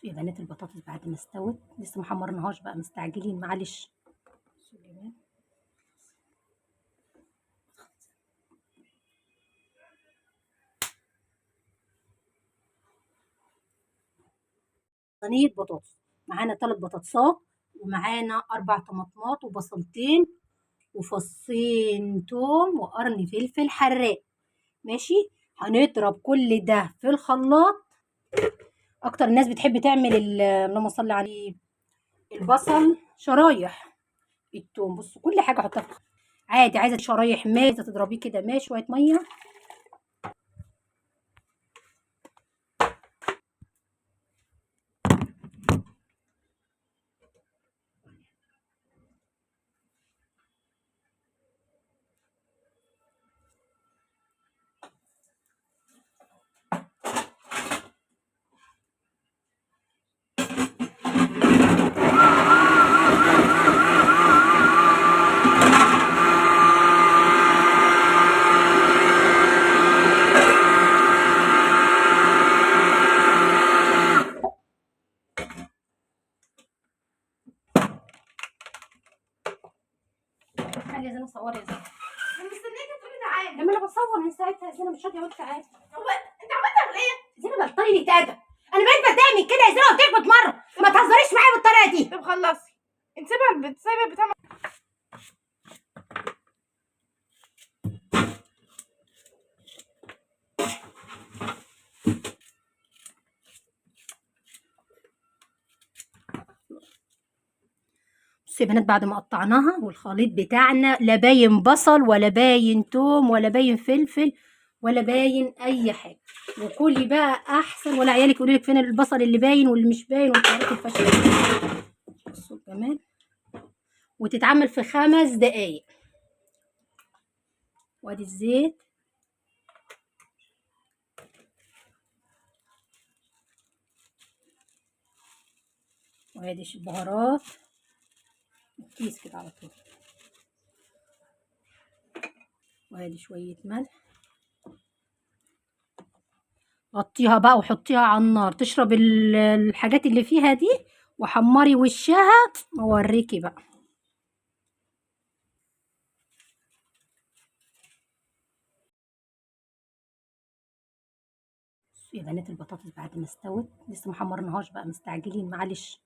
بصوا يا بنات البطاطس بعد ما استوت لسه محمرناهاش بقى، مستعجلين معلش. بصوا يا جماعه صينيه بطاطس، معانا 3 بطاطسات ومعانا 4 طماطمات وبصلتين وفصين توم وقرن فلفل حراق. ماشي، هنضرب كل ده في الخلاط. اكتر الناس بتحب تعمل اللهم صل عليه البصل شرايح، التوم بصوا كل حاجه احطها في عادي، عايزه شرايح ماشي، عايزه تضربيه كده ماشي، شويه ميه. خلي زينب صوري يا زينب، انا مستنياكي تقولي تعالي. لما انا بصور من ساعتها زينب مش راضيه اقول تعالي. هو انت عملت ولا ايه؟ زينب بطلي لي تاده، انا بقيت بتضايق من كده يا زينب، قلت لك 100 مره ما تهزريش معايا بالطريقه دي. طب خلصي، انت سايبه البتاع. بصوا يا بنات بعد ما قطعناها والخليط بتاعنا لا باين بصل ولا باين توم ولا باين فلفل ولا باين اي حاجه، وكلي بقى احسن، ولا عيالك يقولوا لك فين البصل اللي باين واللي مش باين والحاجات الفاشله. بصوا كمان، وتتعمل في 5 دقايق. وادي الزيت وادي البهارات، كيس كده على طول، وادي شويه ملح. غطيها بقى وحطيها على النار تشرب الحاجات اللي فيها دي، وحمري وشها واوريكي بقى. يا بنات البطاطس بعد ما استوت لسه محمرناهاش بقى، مستعجلين معلش.